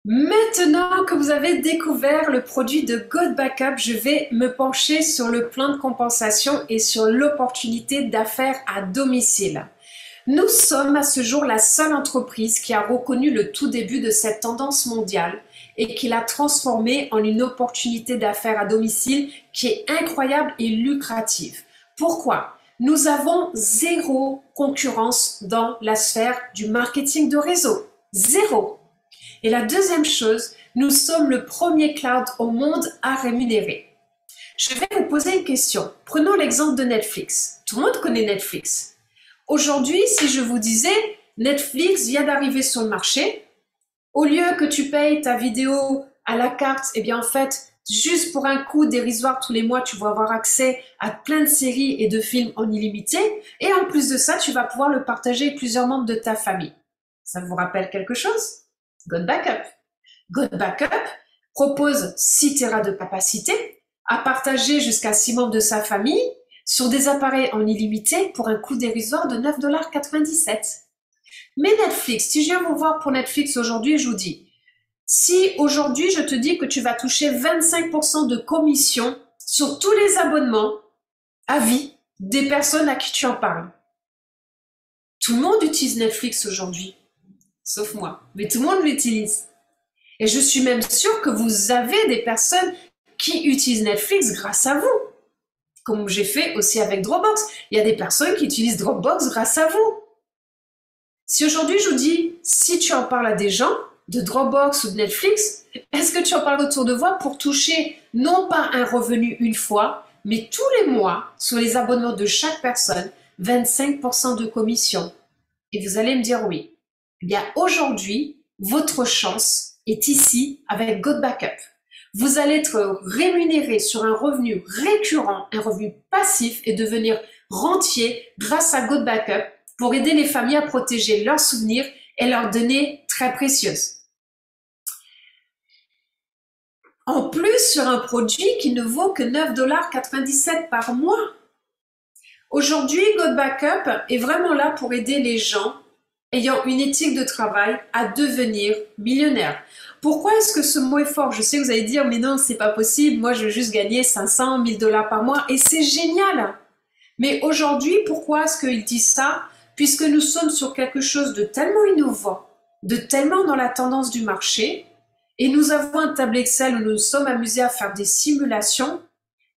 Maintenant que vous avez découvert le produit de GoodBackup, je vais me pencher sur le plan de compensation et sur l'opportunité d'affaires à domicile. Nous sommes à ce jour la seule entreprise qui a reconnu le tout début de cette tendance mondiale et qui l'a transformée en une opportunité d'affaires à domicile qui est incroyable et lucrative. Pourquoi? Nous avons zéro concurrence dans la sphère du marketing de réseau. Zéro. Et la deuxième chose, nous sommes le premier cloud au monde à rémunérer. Je vais vous poser une question. Prenons l'exemple de Netflix. Tout le monde connaît Netflix. Aujourd'hui, si je vous disais, Netflix vient d'arriver sur le marché, au lieu que tu payes ta vidéo à la carte, eh bien en fait, juste pour un coût dérisoire tous les mois, tu vas avoir accès à plein de séries et de films en illimité. Et en plus de ça, tu vas pouvoir le partager avec plusieurs membres de ta famille. Ça vous rappelle quelque chose? GoodBackup. GoodBackup propose 6 Tera de capacité à partager jusqu'à 6 membres de sa famille sur des appareils en illimité pour un coût dérisoire de 9,97 $. Mais Netflix, si je viens vous voir pour Netflix aujourd'hui, je vous dis, si aujourd'hui je te dis que tu vas toucher 25% de commission sur tous les abonnements à vie des personnes à qui tu en parles. Tout le monde utilise Netflix aujourd'hui, sauf moi, mais tout le monde l'utilise. Et je suis même sûre que vous avez des personnes qui utilisent Netflix grâce à vous. Comme j'ai fait aussi avec Dropbox. Il y a des personnes qui utilisent Dropbox grâce à vous. Si aujourd'hui je vous dis, si tu en parles à des gens de Dropbox ou de Netflix, est-ce que tu en parles autour de toi pour toucher non pas un revenu une fois, mais tous les mois, sur les abonnements de chaque personne, 25% de commission? Et vous allez me dire oui. Eh bien aujourd'hui, votre chance est ici avec GoodBackup. Vous allez être rémunéré sur un revenu récurrent, un revenu passif et devenir rentier grâce à GoodBackup pour aider les familles à protéger leurs souvenirs et leurs données très précieuses. En plus, sur un produit qui ne vaut que 9,97 $ par mois. Aujourd'hui, GoodBackup est vraiment là pour aider les gens ayant une éthique de travail à devenir millionnaire. Pourquoi est-ce que ce mot est fort? Je sais que vous allez dire, mais non, c'est pas possible, moi je veux juste gagner 500, 1000 $ par mois, et c'est génial. Mais aujourd'hui, pourquoi est-ce qu'il dit ça? Puisque nous sommes sur quelque chose de tellement innovant, de tellement dans la tendance du marché, et nous avons un tableau Excel où nous nous sommes amusés à faire des simulations,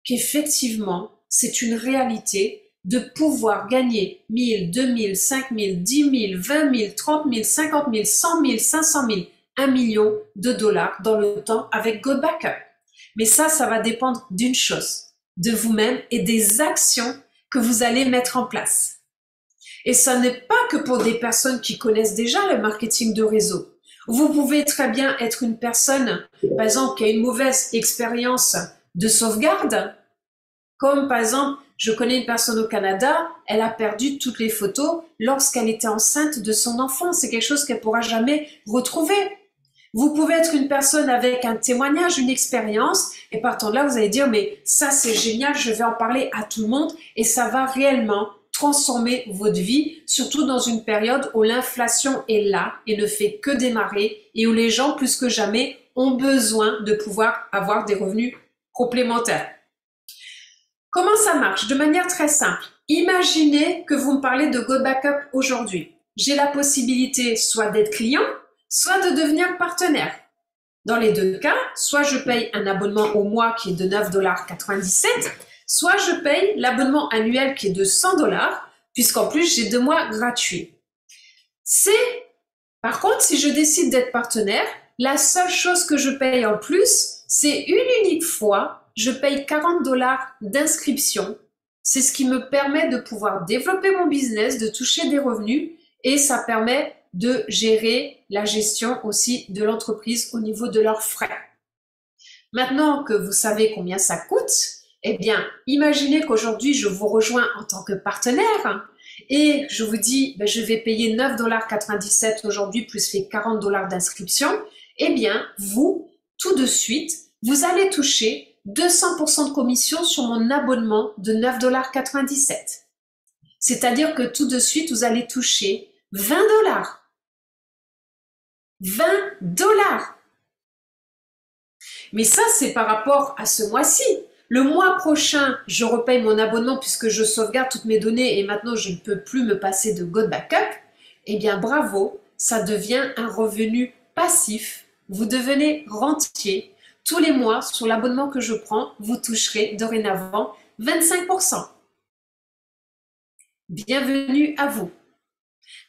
qu'effectivement, c'est une réalité de pouvoir gagner 1000, 2000, 5000, 10 000, 20 000, 30 000, 50 000, 100 000, 500 000, 1 million de dollars dans le temps avec GoodBackup. Mais ça va dépendre d'une chose, de vous-même et des actions que vous allez mettre en place. Et ça n'est pas que pour des personnes qui connaissent déjà le marketing de réseau. Vous pouvez très bien être une personne, par exemple, qui a une mauvaise expérience de sauvegarde, comme par exemple, je connais une personne au Canada, elle a perdu toutes les photos lorsqu'elle était enceinte de son enfant. C'est quelque chose qu'elle ne pourra jamais retrouver. Vous pouvez être une personne avec un témoignage, une expérience, et partant de là, vous allez dire, mais ça c'est génial, je vais en parler à tout le monde, et ça va réellement transformer votre vie, surtout dans une période où l'inflation est là et ne fait que démarrer, et où les gens, plus que jamais, ont besoin de pouvoir avoir des revenus complémentaires. Comment ça marche? De manière très simple. Imaginez que vous me parlez de GoodBackup aujourd'hui. J'ai la possibilité soit d'être client, soit de devenir partenaire. Dans les deux cas, soit je paye un abonnement au mois qui est de 9,97 $, soit je paye l'abonnement annuel qui est de 100 $, puisqu'en plus j'ai 2 mois gratuits. Par contre, si je décide d'être partenaire, la seule chose que je paye en plus, c'est une unique fois, je paye 40 $ d'inscription. C'est ce qui me permet de pouvoir développer mon business, de toucher des revenus, et ça permet de gérer la gestion aussi de l'entreprise au niveau de leurs frais. Maintenant que vous savez combien ça coûte, eh bien, imaginez qu'aujourd'hui, je vous rejoins en tant que partenaire et je vous dis, je vais payer 9,97 $ aujourd'hui plus les 40 $ d'inscription. Eh bien, vous, tout de suite, vous allez toucher 200% de commission sur mon abonnement de 9,97 $. C'est-à-dire que tout de suite, vous allez toucher 20 $. 20 $. Mais ça, c'est par rapport à ce mois-ci. Le mois prochain, je repaye mon abonnement puisque je sauvegarde toutes mes données et maintenant je ne peux plus me passer de God Backup. Eh bien, bravo, ça devient un revenu passif. Vous devenez rentier. Tous les mois, sur l'abonnement que je prends, vous toucherez dorénavant 25%. Bienvenue à vous.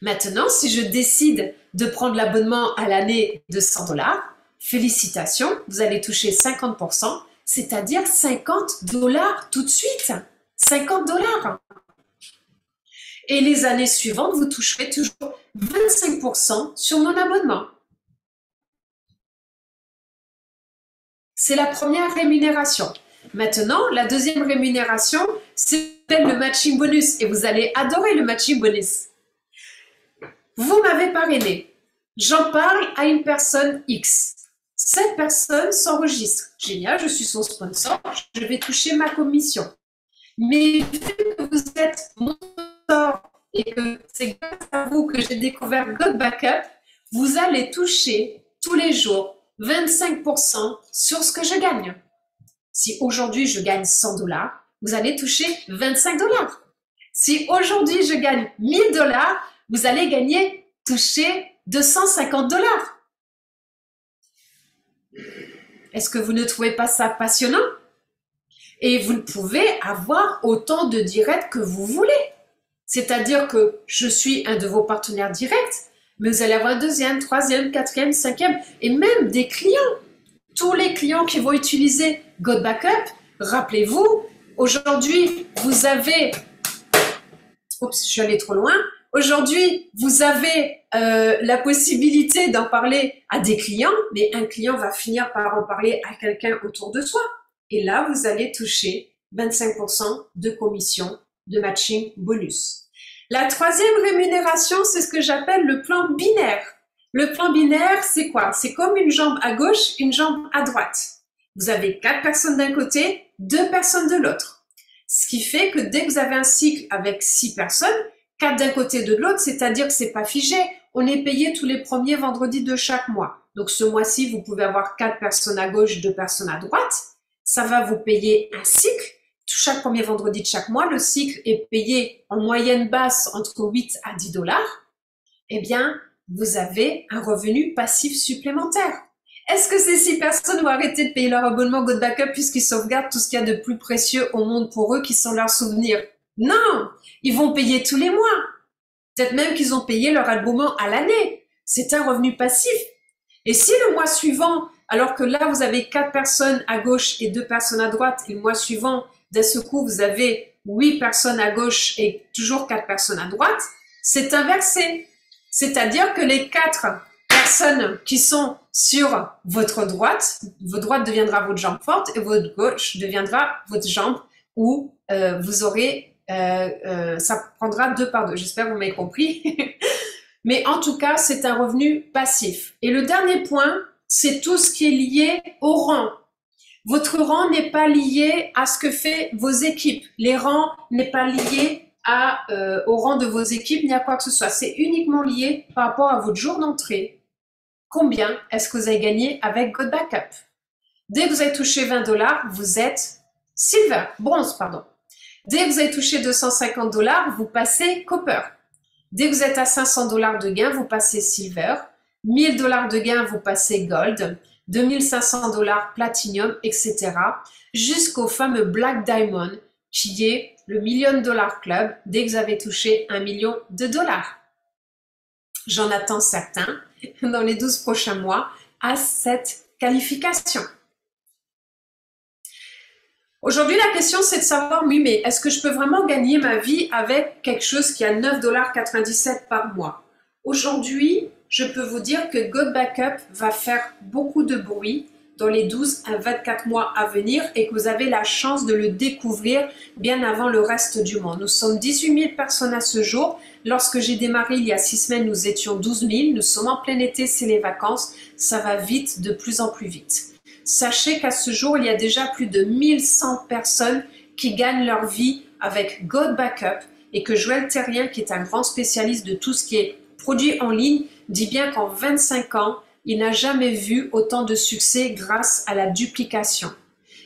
Maintenant, si je décide de prendre l'abonnement à l'année de 100 $, félicitations, vous allez toucher 50%, c'est-à-dire 50 $ tout de suite. 50 $. Et les années suivantes, vous toucherez toujours 25% sur mon abonnement. C'est la première rémunération. Maintenant, la deuxième rémunération, c'est le matching bonus. Et vous allez adorer le matching bonus. Vous m'avez parrainé. J'en parle à une personne X. Cette personne s'enregistre. Génial, je suis son sponsor, je vais toucher ma commission. Mais vu que vous êtes mon sponsor et que c'est grâce à vous que j'ai découvert God Backup, vous allez toucher tous les jours 25% sur ce que je gagne. Si aujourd'hui je gagne 100 $, vous allez toucher 25 $. Si aujourd'hui je gagne 1000 $, vous allez toucher 250 $. Est-ce que vous ne trouvez pas ça passionnant? Et vous pouvez avoir autant de directs que vous voulez. C'est-à-dire que je suis un de vos partenaires directs, mais vous allez avoir un deuxième, troisième, quatrième, cinquième, et même des clients. Tous les clients qui vont utiliser God Backup, rappelez-vous, aujourd'hui, vous avez... Oups, je suis allée trop loin. Aujourd'hui, vous avez la possibilité d'en parler à des clients, mais un client va finir par en parler à quelqu'un autour de soi. Et là, vous allez toucher 25% de commission de matching bonus. La troisième rémunération, c'est ce que j'appelle le plan binaire. Le plan binaire, c'est quoi? C'est comme une jambe à gauche, une jambe à droite. Vous avez 4 personnes d'un côté, 2 personnes de l'autre. Ce qui fait que dès que vous avez un cycle avec 6 personnes, 4 d'un côté, 2 de l'autre, c'est-à-dire que c'est pas figé. On est payé tous les premiers vendredis de chaque mois. Donc ce mois-ci, vous pouvez avoir 4 personnes à gauche, 2 personnes à droite. Ça va vous payer un cycle. Chaque premier vendredi de chaque mois, le cycle est payé en moyenne basse entre 8 à 10 $. Eh bien, vous avez un revenu passif supplémentaire. Est-ce que ces 6 personnes vont arrêter de payer leur abonnement God Backup puisqu'ils sauvegardent tout ce qu'il y a de plus précieux au monde pour eux qui sont leurs souvenirs? Non, ils vont payer tous les mois. Peut-être même qu'ils ont payé leur abonnement à l'année. C'est un revenu passif. Et si le mois suivant, alors que là, vous avez 4 personnes à gauche et 2 personnes à droite, et le mois suivant, d'un seul coup, vous avez 8 personnes à gauche et toujours 4 personnes à droite, c'est inversé. C'est-à-dire que les 4 personnes qui sont sur votre droite deviendra votre jambe forte et votre gauche deviendra votre jambe où vous aurez ça prendra 2 par 2. J'espère que vous m'avez compris. Mais en tout cas, c'est un revenu passif. Et le dernier point, c'est tout ce qui est lié au rang. Votre rang n'est pas lié à ce que fait vos équipes. Les rangs n'est pas lié au rang de vos équipes ni à quoi que ce soit. C'est uniquement lié par rapport à votre jour d'entrée. Combien est-ce que vous avez gagné avec God Backup? Dès que vous avez touché 20 $, vous êtes bronze, pardon. Dès que vous avez touché 250 $, vous passez copper. Dès que vous êtes à 500 $ de gain, vous passez silver. 1000 $ de gain, vous passez gold. 2500 $ platinum, etc. Jusqu'au fameux Black Diamond, qui est le $1 000 000 Club, dès que vous avez touché $1 million. J'en attends certains dans les 12 prochains mois à cette qualification. Aujourd'hui, la question, c'est de savoir, oui, mais est-ce que je peux vraiment gagner ma vie avec quelque chose qui a 9,97 $ par mois? Aujourd'hui, je peux vous dire que God Backup va faire beaucoup de bruit dans les 12 à 24 mois à venir et que vous avez la chance de le découvrir bien avant le reste du monde. Nous sommes 18 000 personnes à ce jour. Lorsque j'ai démarré il y a 6 semaines, nous étions 12 000. Nous sommes en plein été, c'est les vacances. Ça va vite, de plus en plus vite. Sachez qu'à ce jour, il y a déjà plus de 1100 personnes qui gagnent leur vie avec God Backup et que Joël Terrien, qui est un grand spécialiste de tout ce qui est produit en ligne, dit bien qu'en 25 ans, il n'a jamais vu autant de succès grâce à la duplication.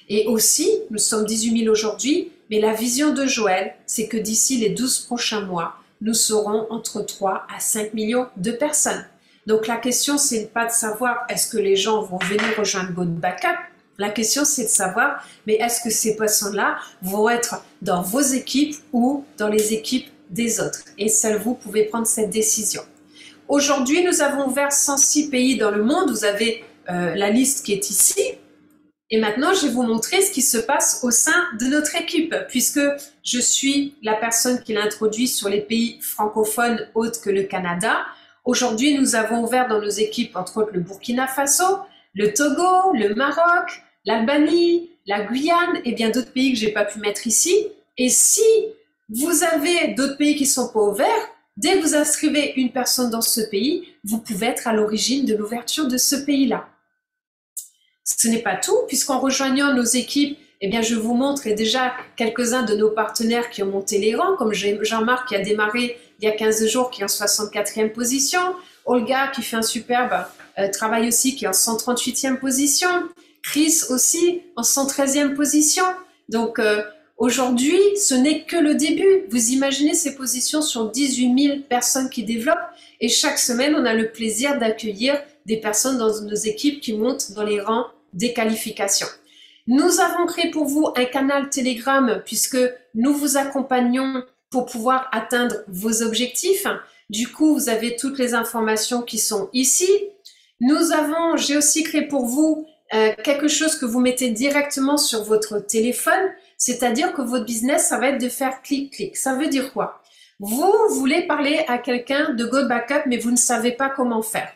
Et aussi, nous sommes 18 000 aujourd'hui, mais la vision de Joël, c'est que d'ici les 12 prochains mois, nous serons entre 3 à 5 millions de personnes. Donc la question, c'est pas de savoir est-ce que les gens vont venir rejoindre GoBackup. La question, c'est de savoir, mais est-ce que ces personnes-là vont être dans vos équipes ou dans les équipes des autres? Et seul vous pouvez prendre cette décision. Aujourd'hui, nous avons ouvert 106 pays dans le monde. Vous avez la liste qui est ici. Et maintenant, je vais vous montrer ce qui se passe au sein de notre équipe, puisque je suis la personne qui l'a introduit sur les pays francophones autres que le Canada. Aujourd'hui, nous avons ouvert dans nos équipes, entre autres, le Burkina Faso, le Togo, le Maroc, l'Albanie, la Guyane et bien d'autres pays que je n'ai pas pu mettre ici. Et si vous avez d'autres pays qui ne sont pas ouverts, dès que vous inscrivez une personne dans ce pays, vous pouvez être à l'origine de l'ouverture de ce pays-là. Ce n'est pas tout, puisqu'en rejoignant nos équipes, eh bien, je vous montre déjà quelques-uns de nos partenaires qui ont monté les rangs, comme Jean-Marc qui a démarré il y a 15 jours, qui est en 64e position, Olga qui fait un superbe travail aussi, qui est en 138e position, Chris aussi en 113e position. Donc aujourd'hui, ce n'est que le début. Vous imaginez ces positions sur 18 000 personnes qui développent, et chaque semaine, on a le plaisir d'accueillir des personnes dans nos équipes qui montent dans les rangs des qualifications. Nous avons créé pour vous un canal Telegram puisque nous vous accompagnons pour pouvoir atteindre vos objectifs. Du coup, vous avez toutes les informations qui sont ici. J'ai aussi créé pour vous quelque chose que vous mettez directement sur votre téléphone, c'est-à-dire que votre business, ça va être de faire clic-clic. Ça veut dire quoi? Vous voulez parler à quelqu'un de GoBackup, mais vous ne savez pas comment faire.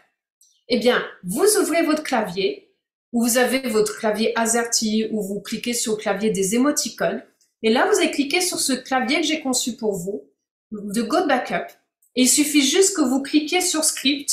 Eh bien, vous ouvrez votre clavier, où vous avez votre clavier AZERTY, où vous cliquez sur le clavier des émoticônes, et là, vous allez cliquer sur ce clavier que j'ai conçu pour vous, de GoBackup, et il suffit juste que vous cliquiez sur Script,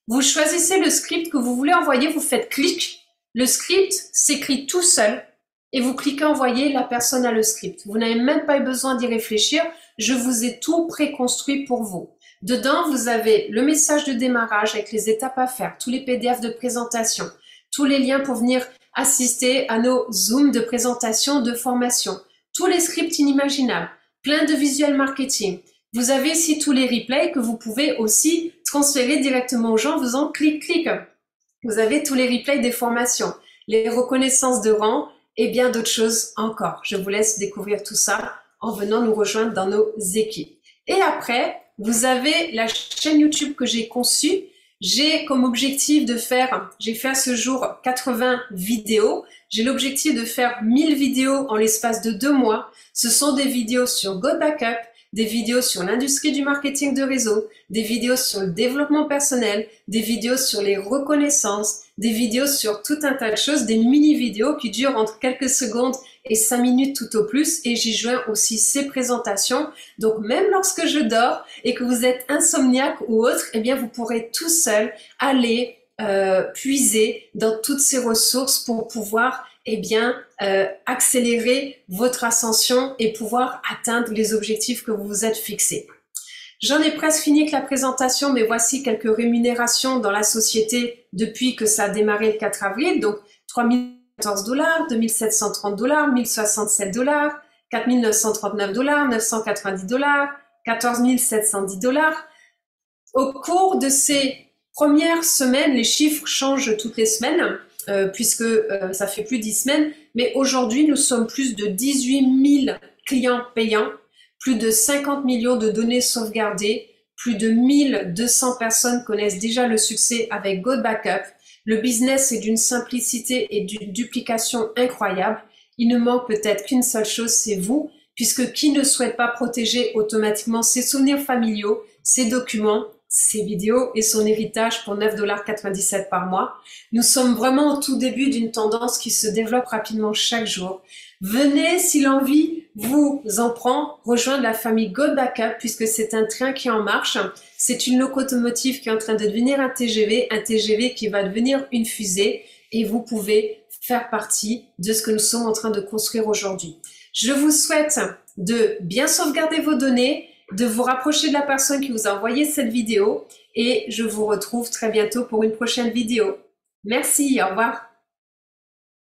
vous choisissez le script que vous voulez envoyer, vous faites clic, le script s'écrit tout seul, et vous cliquez envoyer, la personne a le script. Vous n'avez même pas eu besoin d'y réfléchir, je vous ai tout préconstruit pour vous. Dedans, vous avez le message de démarrage avec les étapes à faire, tous les PDF de présentation, tous les liens pour venir assister à nos Zooms de présentation, de formation, tous les scripts inimaginables, plein de visuels marketing. Vous avez ici tous les replays que vous pouvez aussi transférer directement aux gens en faisant clic-clic. Vous avez tous les replays des formations, les reconnaissances de rang et bien d'autres choses encore. Je vous laisse découvrir tout ça en venant nous rejoindre dans nos équipes. Et après, vous avez la chaîne YouTube que j'ai conçue. J'ai comme objectif de faire, j'ai fait à ce jour 80 vidéos. J'ai l'objectif de faire 1000 vidéos en l'espace de 2 mois. Ce sont des vidéos sur GoBackup, des vidéos sur l'industrie du marketing de réseau, des vidéos sur le développement personnel, des vidéos sur les reconnaissances, des vidéos sur tout un tas de choses, des mini-vidéos qui durent entre quelques secondes et 5 minutes tout au plus, et j'y joins aussi ces présentations. Donc même lorsque je dors et que vous êtes insomniaque ou autre, eh bien vous pourrez tout seul aller puiser dans toutes ces ressources pour pouvoir accélérer votre ascension et pouvoir atteindre les objectifs que vous vous êtes fixés. J'en ai presque fini avec la présentation, mais voici quelques rémunérations dans la société depuis que ça a démarré le 4 avril. Donc, 3014 $, 2730 $, 1067 $, 4939 $, 990 $, 14 710 $. Au cours de ces premières semaines, les chiffres changent toutes les semaines, puisque ça fait plus de 10 semaines, mais aujourd'hui, nous sommes plus de 18 000 clients payants, plus de 50 millions de données sauvegardées, plus de 1200 personnes connaissent déjà le succès avec GoBackup. Le business est d'une simplicité et d'une duplication incroyable. Il ne manque peut-être qu'une seule chose, c'est vous, puisque qui ne souhaite pas protéger automatiquement ses souvenirs familiaux, ses documents, ses vidéos et son héritage pour 9,97 $ par mois. Nous sommes vraiment au tout début d'une tendance qui se développe rapidement chaque jour. Venez, si l'envie vous en prend, rejoindre la famille GoBackup puisque c'est un train qui est en marche. C'est une locomotive qui est en train de devenir un TGV qui va devenir une fusée et vous pouvez faire partie de ce que nous sommes en train de construire aujourd'hui. Je vous souhaite de bien sauvegarder vos données de vous rapprocher de la personne qui vous a envoyé cette vidéo et je vous retrouve très bientôt pour une prochaine vidéo. Merci, au revoir.